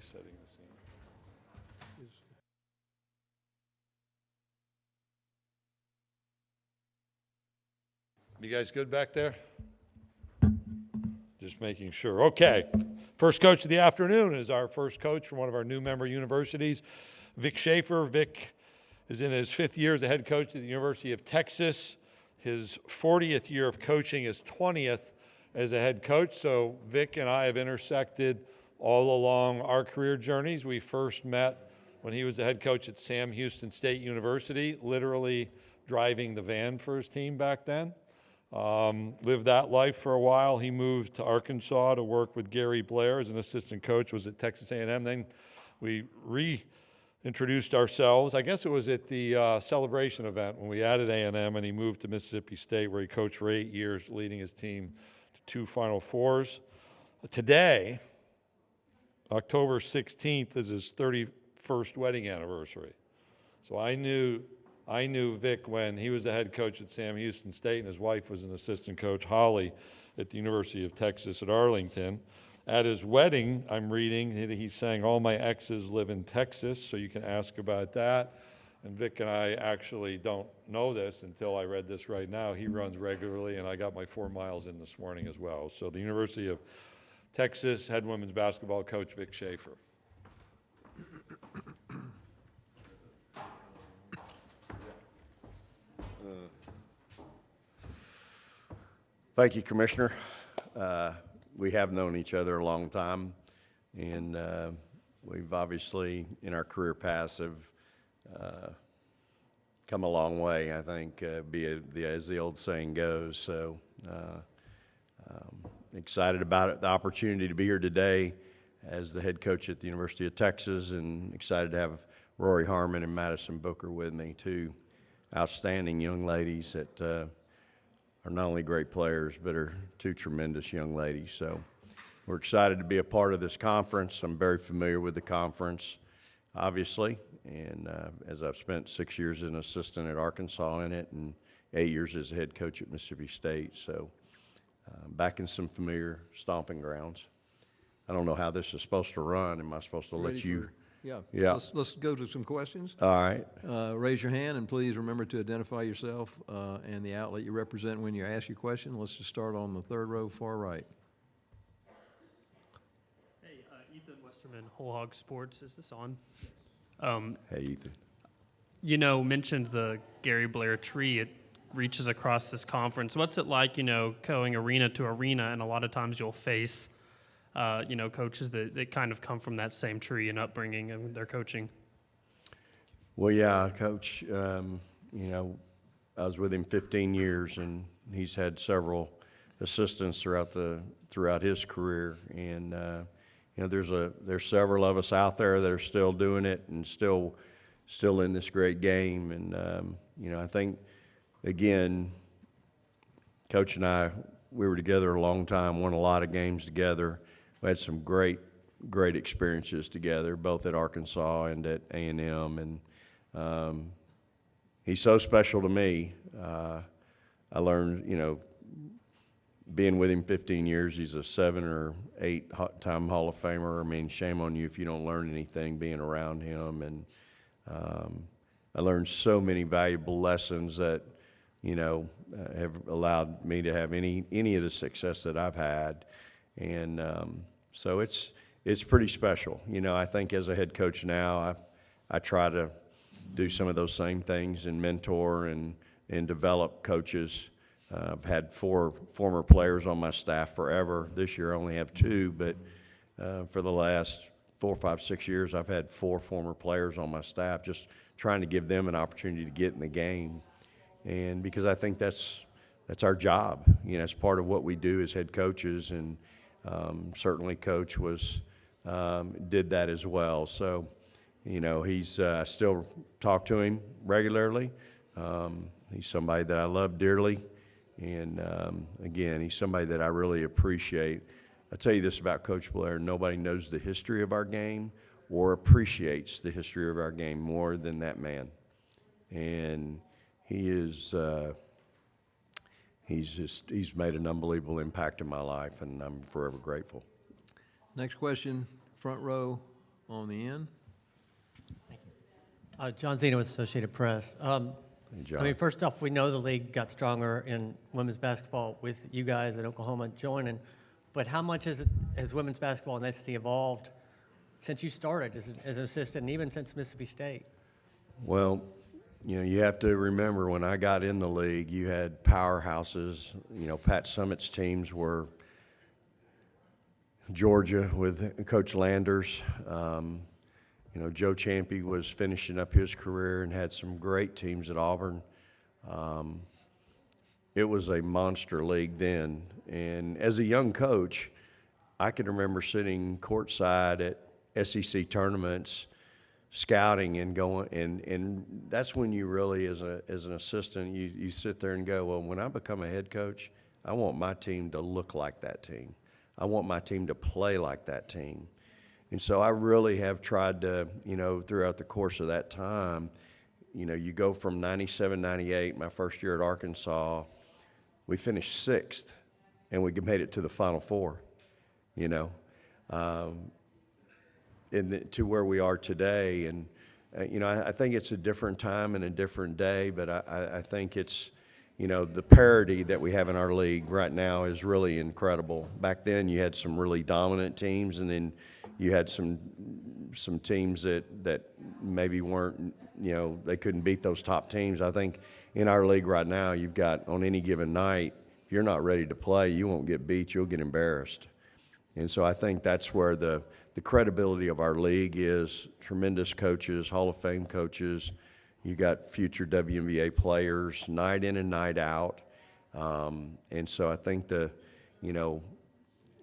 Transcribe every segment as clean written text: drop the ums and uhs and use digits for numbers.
he's setting the scene. You guys good back there? Just making sure. Okay. First coach of the afternoon is our first coach from one of our new member universities, Vic Schaefer. Vic is in his 5th year as a head coach at the University of Texas. His 40th year of coaching, his 20th as a head coach. So Vic and I have intersected all along our career journeys. We first met when he was the head coach at Sam Houston State University, literally driving the van for his team back then. Lived that life for a while. He moved to Arkansas to work with Gary Blair as an assistant coach, was at Texas A&M. Then we reintroduced ourselves. I guess it was at the celebration event when we added A&M, and he moved to Mississippi State, where he coached for 8 years, leading his team to 2 Final Fours. Today, October 16th, is his 31st wedding anniversary. So I knew Vic when he was the head coach at Sam Houston State, and his wife was an assistant coach, Holly, at the University of Texas at Arlington. At his wedding, I'm reading, he's saying, all my exes live in Texas, so you can ask about that. And Vic and I actually don't know this until I read this right now. He runs regularly, and I got my 4 miles in this morning as well. So the University of Texas head women's basketball coach, Vic Schaefer. Thank you, Commissioner. We have known each other a long time, and we've obviously, in our career paths, have come a long way, I think, as the old saying goes. So excited about it, the opportunity to be here today as the head coach at the University of Texas, and excited to have Rory Harmon and Madison Booker with me, two outstanding young ladies that are not only great players, but are two tremendous young ladies. So we're excited to be a part of this conference. I'm very familiar with the conference, obviously, and as I've spent 6 years as an assistant at Arkansas in it and 8 years as a head coach at Mississippi State. So back in some familiar stomping grounds. I don't know how this is supposed to run. Am I supposed to let you? Yeah. Let's go to some questions. All right. Raise your hand, and please remember to identify yourself and the outlet you represent when you ask your question. Let's just start on the 3rd row, far right. Hey, Ethan Westerman, Whole Hog Sports. Is this on? Hey, Ethan. You know, mentioned the Gary Blair tree. It reaches across this conference. What's it like, going arena to arena, and a lot of times you'll face coaches that kind of come from that same tree and upbringing and their coaching? Well, yeah, Coach, I was with him 15 years, and he's had several assistants throughout his career. And, there's several of us out there that are still doing it and still in this great game. And, I think, again, Coach and I, we were together a long time, won a lot of games together. We had some great experiences together, both at Arkansas and at A&M, and he's so special to me. I learned, being with him 15 years, he's a 7 or 8-time Hall of Famer. I mean, shame on you if you don't learn anything being around him. And I learned so many valuable lessons that, have allowed me to have any of the success that I've had. And so it's pretty special. I think as a head coach now, I try to do some of those same things and mentor and develop coaches. I've had 4 former players on my staff forever. This year I only have 2, but for the last 4, 5, 6 years, I've had 4 former players on my staff, just trying to give them an opportunity to get in the game. And because I think that's our job. It's part of what we do as head coaches, and certainly Coach did that as well. So, I still talk to him regularly. He's somebody that I love dearly, and again, he's somebody that I really appreciate. I'll tell you this about Coach Blair: nobody knows the history of our game or appreciates the history of our game more than that man. And he is. He's made an unbelievable impact in my life, and I'm forever grateful. Next question, front row, on the end. John Zeno with Associated Press. John. I mean, first off, we know the league got stronger in women's basketball with you guys in Oklahoma joining, but how much has women's basketball in the SEC evolved since you started as an assistant, and even since Mississippi State? Well, you know, you have to remember when I got in the league, you had powerhouses. You know, Pat Summitt's teams were Georgia with Coach Landers. You know, Joe Champy was finishing up his career and had some great teams at Auburn. It was a monster league then. And as a young coach, I can remember sitting courtside at SEC tournaments, scouting and going, and that's when you really, as an assistant, you sit there and go, well, when I become a head coach, I want my team to look like that team. I want my team to play like that team. And so I really have tried to, you know, throughout the course of that time, you know, you go from 97, 98, my first year at Arkansas, we finished 6th, and we made it to the Final Four, you know, to where we are today. And, you know, I think it's a different time and a different day, but I think it's, you know, the parity that we have in our league right now is really incredible. Back then you had some really dominant teams, and then you had some teams that maybe weren't, you know, they couldn't beat those top teams. I think in our league right now, you've got, on any given night, if you're not ready to play, you won't get beat, you'll get embarrassed. And so I think that's where the credibility of our league is. Tremendous coaches, Hall of Fame coaches. You got future WNBA players night in and night out. And so I think you know,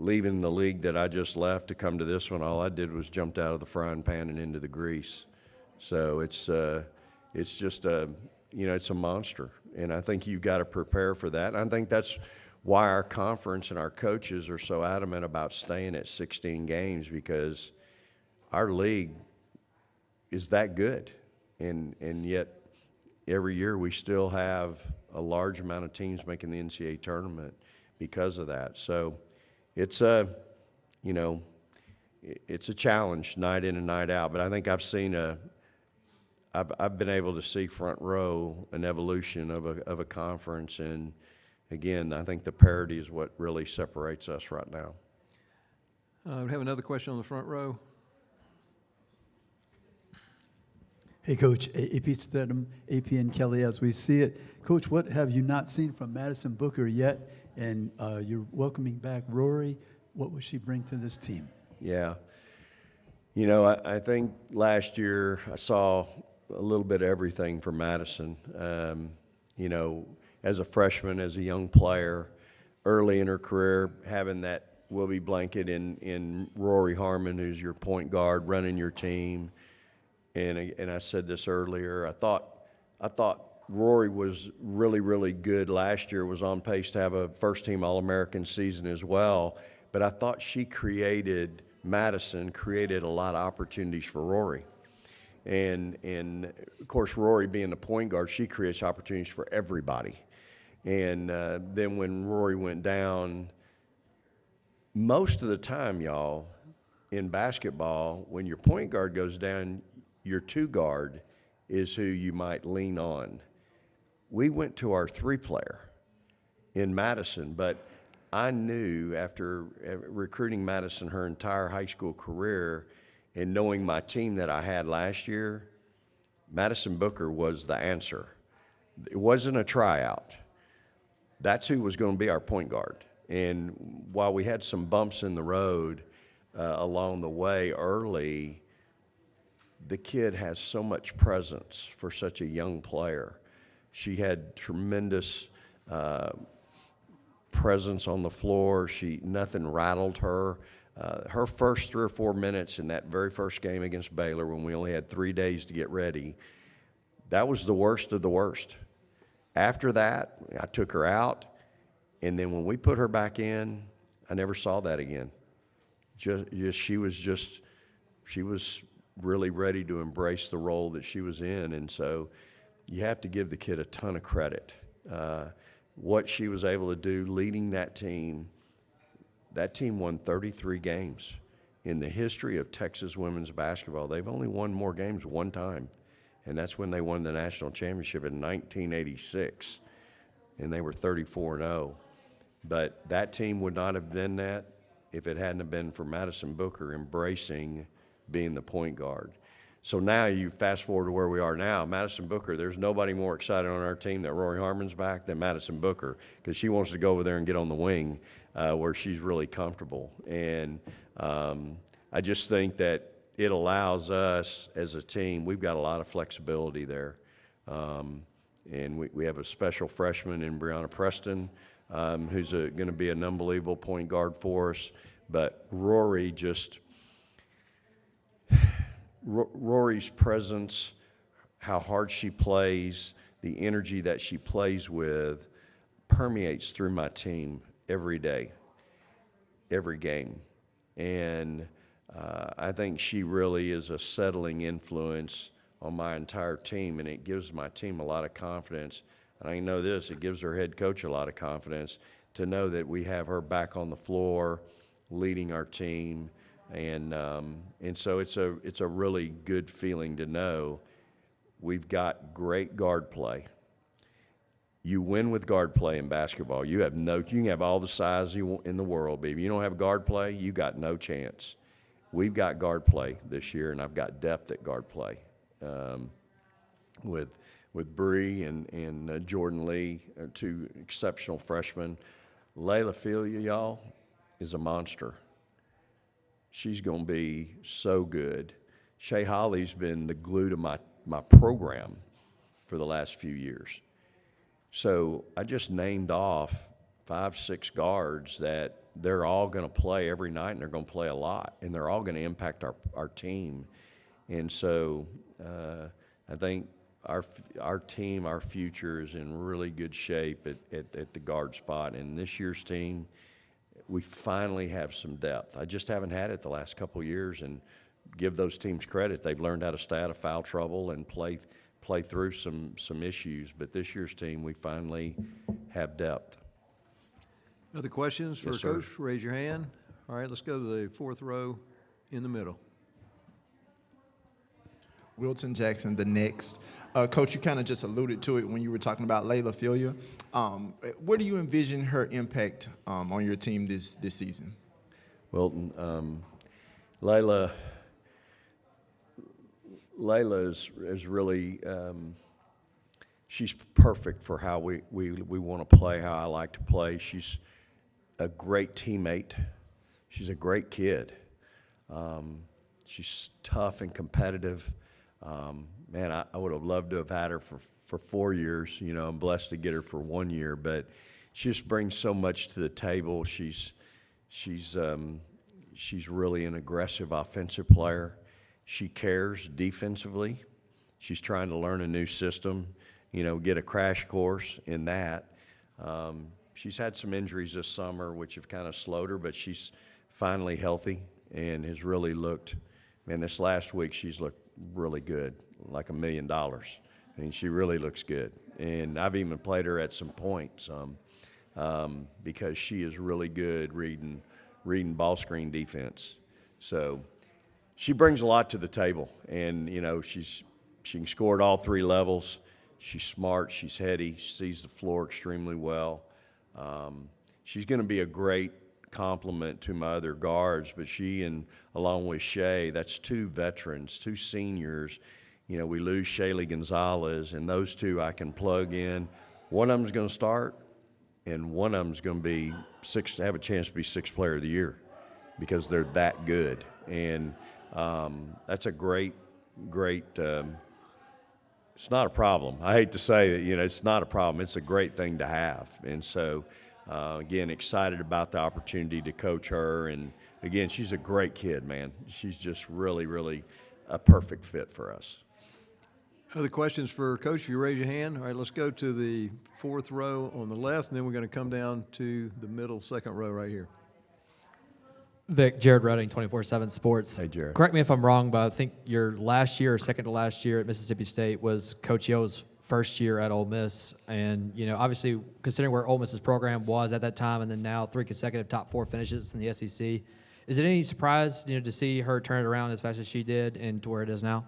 leaving the league that I just left to come to this one, all I did was jumped out of the frying pan and into the grease. So it's just you know, it's a monster. And I think you've got to prepare for that. And I think that's why our conference and our coaches are so adamant about staying at 16 games, because our league is that good. And yet every year we still have a large amount of teams making the NCAA tournament because of that. So it's you know, it's a challenge night in and night out. But I think I've been able to see front row an evolution of a conference. And again, I think the parity is what really separates us right now. We have another question on the front row. Hey, Coach, AP Stedham, AP and Kelly, as we see it. Coach, what have you not seen from Madison Booker yet? And you're welcoming back Rory. What will she bring to this team? Yeah. You know, I think last year I saw a little bit of everything from Madison. You know, as a freshman, as a young player, early in her career, having that Wilby blanket in Rory Harmon, who's your point guard, running your team. And I said this earlier, I thought Rory was really, really good last year, was on pace to have a first-team All-American season as well. But I thought Madison created a lot of opportunities for Rory. And of course, Rory being the point guard, she creates opportunities for everybody. And then when Rory went down, most of the time, y'all, in basketball, when your point guard goes down, your two guard is who you might lean on. We went to our 3-player in Madison, but I knew after recruiting Madison her entire high school career and knowing my team that I had last year, Madison Booker was the answer. It wasn't a tryout. That's who was going to be our point guard. And while we had some bumps in the road along the way early, the kid has so much presence for such a young player. She had tremendous presence on the floor. Nothing rattled her. Her first 3 or 4 minutes in that very first game against Baylor, when we only had 3 days to get ready, that was the worst of the worst. After that, I took her out, and then when we put her back in, I never saw that again. She was really ready to embrace the role that she was in. And so you have to give the kid a ton of credit. What she was able to do leading that team won 33 games in the history of Texas women's basketball, they've only won more games one time, and that's when they won the national championship in 1986, and they were 34-0. But that team would not have been that if it hadn't have been for Madison Booker embracing being the point guard. So now you fast forward to where we are now. Madison Booker, there's nobody more excited on our team that Rory Harmon's back than Madison Booker, because she wants to go over there and get on the wing where she's really comfortable. And I just think that it allows us as a team, we've got a lot of flexibility there. And we have a special freshman in Brianna Preston, who's going to be an unbelievable point guard for us. But Rory just Rory's presence, how hard she plays, the energy that she plays with permeates through my team every day, every game. And I think she really is a settling influence on my entire team, and it gives my team a lot of confidence. And I know this, it gives her head coach a lot of confidence to know that we have her back on the floor leading our team. And so it's a really good feeling to know we've got great guard play. You win with guard play in basketball. You can have all the size you want in the world, but if you don't have guard play, you got no chance. We've got guard play this year, and I've got depth at guard play with Bree and Jordan Lee, two exceptional freshmen. Layla Filia, y'all, is a monster. She's going to be so good. Shay Holly's been the glue to my program for the last few years. So I just named off 5, 6 guards that they're all going to play every night, and they're going to play a lot, and they're all going to impact our team. And so I think our team, our future is in really good shape at the guard spot. And this year's team, we finally have some depth. I just haven't had it the last couple of years, and give those teams credit. They've learned how to stay out of foul trouble and play through some issues. But this year's team, we finally have depth. Other questions for Yes, sir. Coach? Raise your hand. All right, let's go to the fourth row in the middle. Wilton Jackson, the next. Coach, you kind of just alluded to it when you were talking about Layla Filia. Where do you envision her impact on your team this season? Wilton, Layla is really, she's perfect for how we want to play, how I like to play. She's a great teammate. She's a great kid. She's tough and competitive. Man, I would have loved to have had her for 4 years. You know, I'm blessed to get her for 1 year, but she just brings so much to the table. She's really an aggressive offensive player. She cares defensively. She's trying to learn a new system, you know, get a crash course in that. She's had some injuries this summer, which have kind of slowed her, but she's finally healthy and has really looked, man, this last week she's looked really good, like $1 million. I mean, she really looks good. And I've even played her at some points because she is really good reading ball screen defense. So she brings a lot to the table. And, you know, she can score at all 3 levels. She's smart. She's heady. She sees the floor extremely well. She's going to be a great complement to my other guards, but she and along with Shay, that's 2 veterans, 2 seniors. You know, we lose Shaylee Gonzalez, and those 2 I can plug in. One of them's going to start, and one of them's going to be have a chance to be 6th player of the year because they're that good. And that's a great. It's not a problem. I hate to say that, you know, it's not a problem. It's a great thing to have. And so, again, excited about the opportunity to coach her. And, again, she's a great kid, man. She's just really, really a perfect fit for us. Other questions for Coach? If you raise your hand. All right, let's go to the fourth row on the left, and then we're going to come down to the middle second row right here. Vic, Jared Redding, 24/7 Sports. Hey, Jared. Correct me if I'm wrong, but I think your last year or second to last year at Mississippi State was Coach Yo's first year at Ole Miss. And, you know, obviously considering where Ole Miss's program was at that time and then now 3 consecutive top 4 finishes in the SEC, Is it any surprise, to see her turn it around as fast as she did and to where it is now?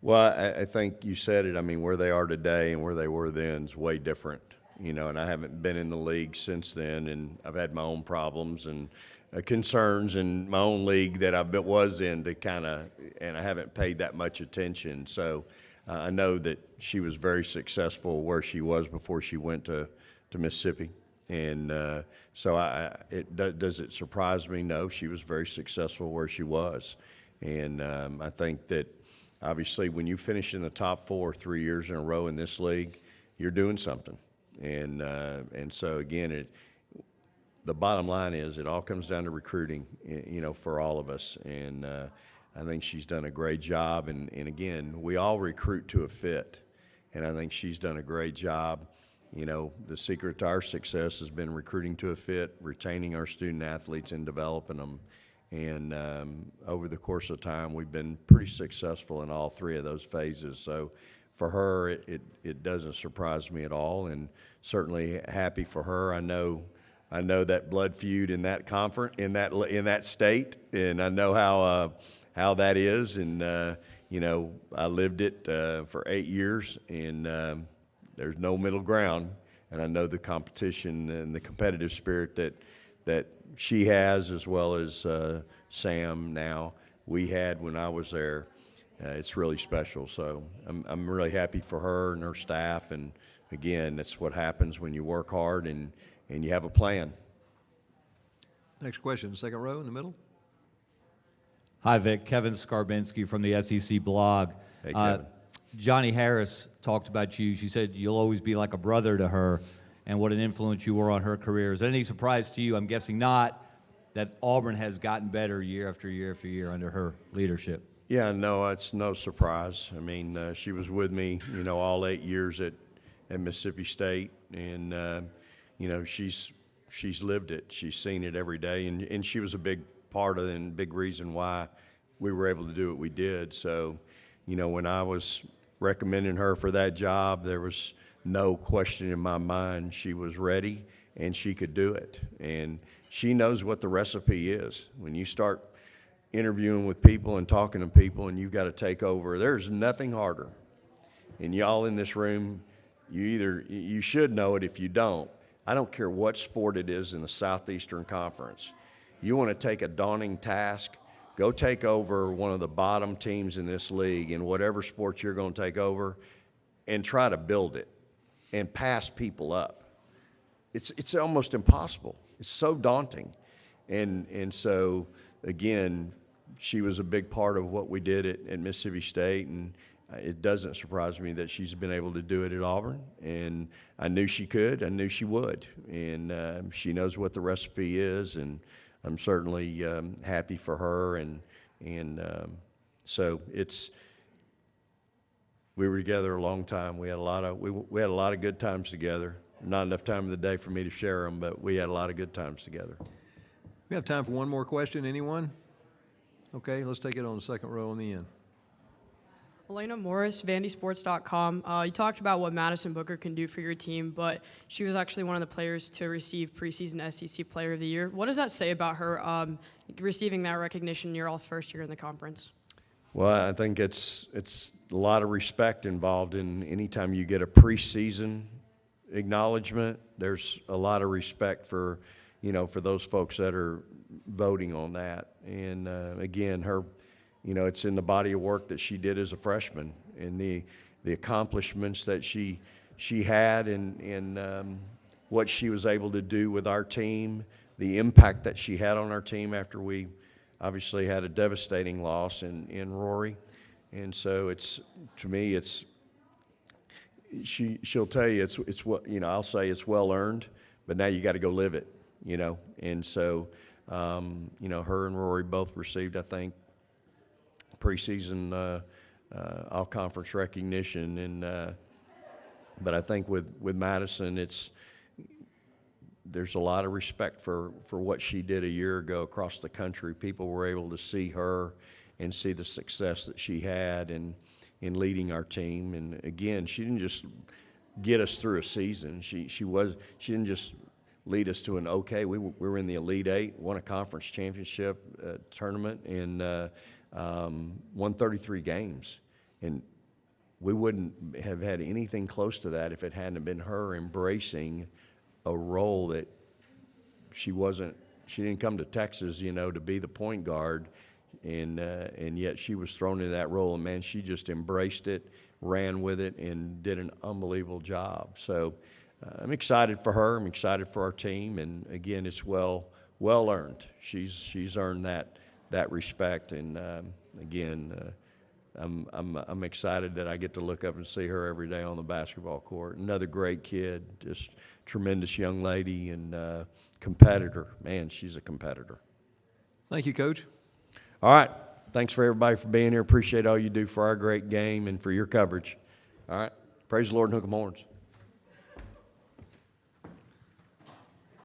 Well, I think you said it. I mean, where they are today and where they were then is way different, and I haven't been in the league since then, and I've had my own problems and concerns in my own league that I was in and I haven't paid that much attention. So I know that she was very successful where she was before she went to Mississippi. And so does it surprise me? No, she was very successful where she was. And I think that obviously when you finish in the top 4 3 years in a row in this league, you're doing something. And so again, the bottom line is it all comes down to recruiting, for all of us. And I think she's done a great job. And again, we all recruit to a fit. And I think she's done a great job. The secret to our success has been recruiting to a fit, retaining our student athletes and developing them. And over the course of time, we've been pretty successful in all 3 of those phases. So for her, it doesn't surprise me at all, and certainly happy for her. I know that blood feud in that conference, in that state, and I know how that is. And I lived it for 8 years, and there's no middle ground. And I know the competition and the competitive spirit that she has, as well as Sam now, we had when I was there. It's really special. So I'm really happy for her and her staff. And again, that's what happens when you work hard and you have a plan. Next question, second row in the middle. Hi, Vic. Kevin Skarbinski from the SEC blog. Hey, Kevin. Johnny Harris talked about you. She said you'll always be like a brother to her and what an influence you were on her career. Is that any surprise to you? I'm guessing not, that Auburn has gotten better year after year after year under her leadership. Yeah, no, it's no surprise. I mean, she was with me, all 8 years at Mississippi State, and she's lived it. She's seen it every day, and she was a big part of it and big reason why we were able to do what we did. So, when I was recommending her for that job, there was no question in my mind she was ready and she could do it. And she knows what the recipe is. When you start interviewing with people and talking to people and you've got to take over, there's nothing harder. And y'all in this room, you should know it if you don't. I don't care what sport it is in the Southeastern Conference. You want to take a daunting task, go take over one of the bottom teams in this league in whatever sport you're going to take over and try to build it and pass people up. It's almost impossible. It's so daunting. And so, again, she was a big part of what we did at Mississippi State, and it doesn't surprise me that she's been able to do it at Auburn. And I knew she could. I knew she would. And she knows what the recipe is, and I'm certainly happy for her. And so we were together a long time. We had a lot of good times together. Not enough time in the day for me to share them, but we had a lot of good times together. We have time for one more question. Anyone? Okay, let's take it on the second row on the end. Elena Morris, VandySports.com. You talked about what Madison Booker can do for your team, but she was actually one of the players to receive preseason SEC Player of the Year. What does that say about her receiving that recognition your all first year in the conference? Well, I think it's a lot of respect involved in anytime you get a preseason acknowledgement. There's a lot of respect for those folks that are voting on that. And again, her, it's in the body of work that she did as a freshman and the accomplishments that she had and what she was able to do with our team, the impact that she had on our team after we obviously had a devastating loss in Rory. And so she'll tell you it's what, I'll say it's well earned, but now you got to go live it, And so, her and Rory both received, I think, preseason all-conference recognition. But I think with Madison, there's a lot of respect for what she did a year ago across the country. People were able to see her and see the success that she had in leading our team. And again, she didn't just get us through a season. She didn't just lead us to an okay. We were in the Elite Eight, won a conference championship tournament, and won 33 games. And we wouldn't have had anything close to that if it hadn't been her embracing a role that she didn't come to Texas, you know, to be the point guard, and yet she was thrown into that role, and man, she just embraced it, ran with it, and did an unbelievable job. So I'm excited for her. I'm excited for our team, and again, it's well earned. She's earned that respect, and again, I'm excited that I get to look up and see her every day on the basketball court. Another great kid, just tremendous young lady, and competitor. Man, she's a competitor. Thank you, Coach. All right. Thanks for everybody for being here. Appreciate all you do for our great game and for your coverage. All right. Praise the Lord and hook 'em horns.